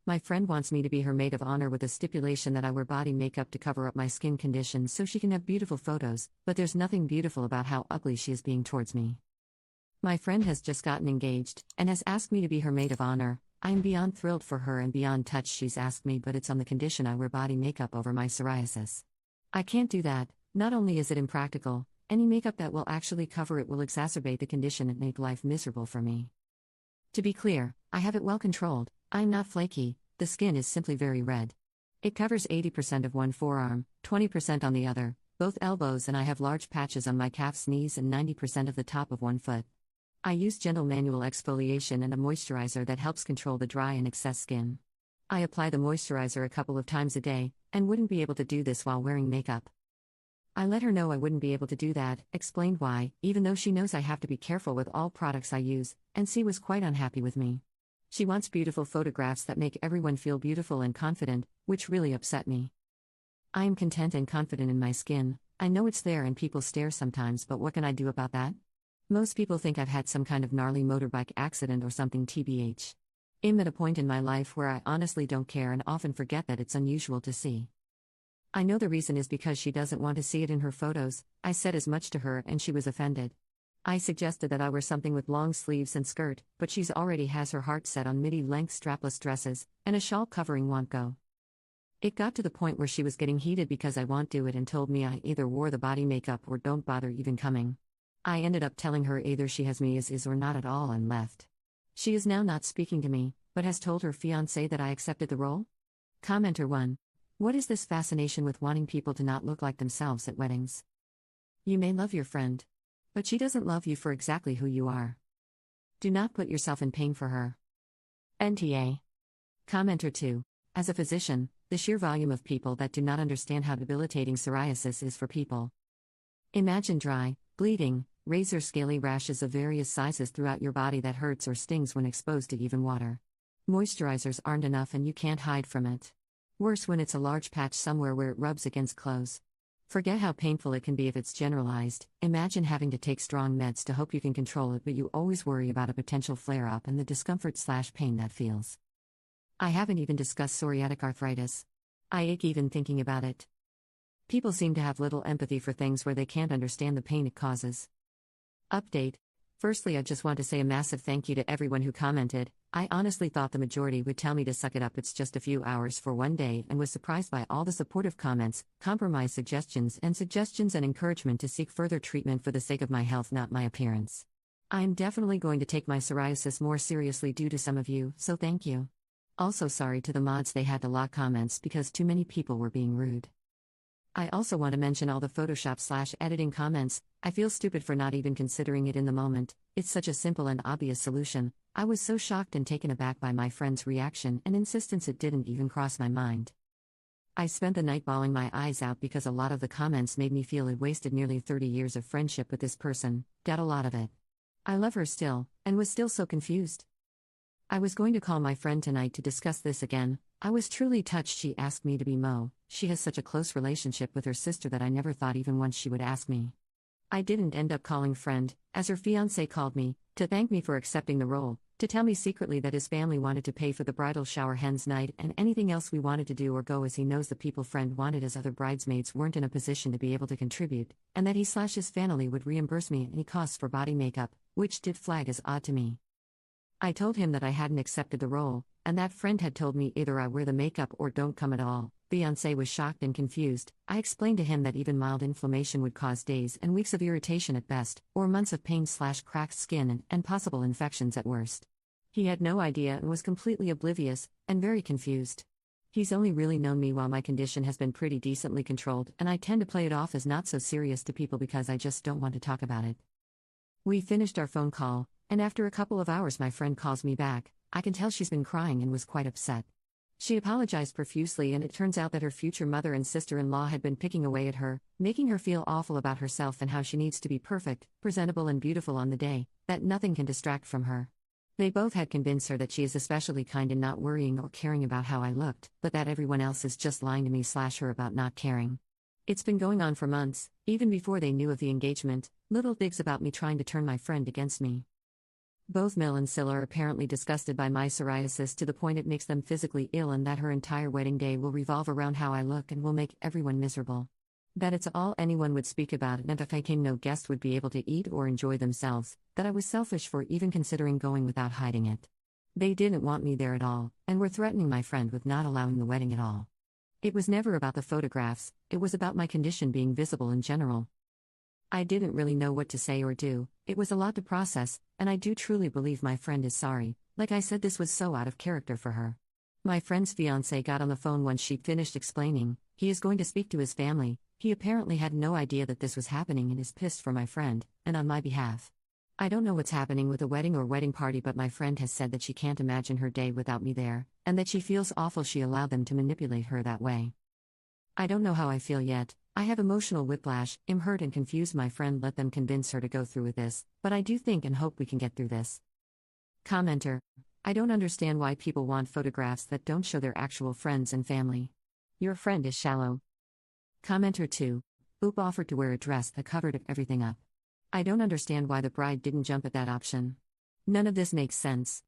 My friend wants me to be her maid of honor with a stipulation that I wear body makeup to cover up my skin condition so she can have beautiful photos, but there's nothing beautiful about how ugly she is being towards me. My friend has just gotten engaged, and has asked me to be her maid of honor. I am beyond thrilled for her and beyond touched she's asked me, but it's on the condition I wear body makeup over my psoriasis. I can't do that. Not only is it impractical, any makeup that will actually cover it will exacerbate the condition and make life miserable for me. To be clear, I have it well controlled. I'm not flaky, the skin is simply very red. It covers 80% of one forearm, 20% on the other, both elbows, and I have large patches on my calves, knees, and 90% of the top of one foot. I use gentle manual exfoliation and a moisturizer that helps control the dry and excess skin. I apply the moisturizer a couple of times a day, and wouldn't be able to do this while wearing makeup. I let her know I wouldn't be able to do that, explained why, even though she knows I have to be careful with all products I use, and she was quite unhappy with me. She wants beautiful photographs that make everyone feel beautiful and confident, which really upset me. I am content and confident in my skin. I know it's there and people stare sometimes, but what can I do about that? Most people think I've had some kind of gnarly motorbike accident or something, tbh. I'm at a point in my life where I honestly don't care and often forget that it's unusual to see. I know the reason is because she doesn't want to see it in her photos. I said as much to her and she was offended. I suggested that I wear something with long sleeves and skirt, but she's already has her heart set on midi-length strapless dresses, and a shawl covering won't go. It got to the point where she was getting heated because I won't do it and told me I either wore the body makeup or don't bother even coming. I ended up telling her either she has me as is or not at all and left. She is now not speaking to me, but has told her fiancé that I accepted the role? Commenter 1. What is this fascination with wanting people to not look like themselves at weddings? You may love your friend, but she doesn't love you for exactly who you are. Do not put yourself in pain for her. NTA. Commenter 2. As a physician, the sheer volume of people that do not understand how debilitating psoriasis is for people. Imagine dry, bleeding, razor scaly rashes of various sizes throughout your body that hurts or stings when exposed to even water. Moisturizers aren't enough and you can't hide from it. Worse when it's a large patch somewhere where it rubs against clothes. Forget how painful it can be if it's generalized. Imagine having to take strong meds to hope you can control it, but you always worry about a potential flare-up and the discomfort/pain that feels. I haven't even discussed psoriatic arthritis. I ache even thinking about it. People seem to have little empathy for things where they can't understand the pain it causes. Update. Firstly, I just want to say a massive thank you to everyone who commented. I honestly thought the majority would tell me to suck it up, it's just a few hours for one day, and was surprised by all the supportive comments, compromise suggestions and encouragement to seek further treatment for the sake of my health, not my appearance. I am definitely going to take my psoriasis more seriously due to some of you, so thank you. Also sorry to the mods, they had to lock comments because too many people were being rude. I also want to mention all the Photoshop/editing comments. I feel stupid for not even considering it in the moment. It's such a simple and obvious solution. I was so shocked and taken aback by my friend's reaction and insistence it didn't even cross my mind. I spent the night bawling my eyes out because a lot of the comments made me feel I'd wasted nearly 30 years of friendship with this person. Got a lot of it. I love her still, and was still so confused. I was going to call my friend tonight to discuss this again. I was truly touched she asked me to be Mo. She has such a close relationship with her sister that I never thought even once she would ask me. I didn't end up calling friend, as her fiancé called me, to thank me for accepting the role, to tell me secretly that his family wanted to pay for the bridal shower, hen's night, and anything else we wanted to do or go, as he knows the people friend wanted as other bridesmaids weren't in a position to be able to contribute, and that he/his family would reimburse me any costs for body makeup, which did flag as odd to me. I told him that I hadn't accepted the role, and that friend had told me either I wear the makeup or don't come at all. Fiancé was shocked and confused. I explained to him that even mild inflammation would cause days and weeks of irritation at best, or months of pain/cracked skin and possible infections at worst. He had no idea and was completely oblivious, and very confused. He's only really known me while my condition has been pretty decently controlled, and I tend to play it off as not so serious to people because I just don't want to talk about it. We finished our phone call, and after a couple of hours my friend calls me back. I can tell she's been crying and was quite upset. She apologized profusely, and it turns out that her future mother and sister-in-law had been picking away at her, making her feel awful about herself and how she needs to be perfect, presentable and beautiful on the day, that nothing can distract from her. They both had convinced her that she is especially kind in not worrying or caring about how I looked, but that everyone else is just lying to me/her about not caring. It's been going on for months, even before they knew of the engagement, little digs about me trying to turn my friend against me. Both Mel and Sil are apparently disgusted by my psoriasis to the point it makes them physically ill, and that her entire wedding day will revolve around how I look and will make everyone miserable. That it's all anyone would speak about, and if I came, no guest would be able to eat or enjoy themselves, that I was selfish for even considering going without hiding it. They didn't want me there at all, and were threatening my friend with not allowing the wedding at all. It was never about the photographs, it was about my condition being visible in general. I didn't really know what to say or do, it was a lot to process, and I do truly believe my friend is sorry. Like I said, this was so out of character for her. My friend's fiancé got on the phone once she finished explaining, he is going to speak to his family. He apparently had no idea that this was happening and is pissed for my friend, and on my behalf. I don't know what's happening with the wedding or wedding party, but my friend has said that she can't imagine her day without me there, and that she feels awful she allowed them to manipulate her that way. I don't know how I feel yet. I have emotional whiplash, am hurt and confused. My friend let them convince her to go through with this, but I do think and hope we can get through this. Commenter: I don't understand why people want photographs that don't show their actual friends and family. Your friend is shallow. Commenter 2: Oop offered to wear a dress that covered everything up. I don't understand why the bride didn't jump at that option. None of this makes sense.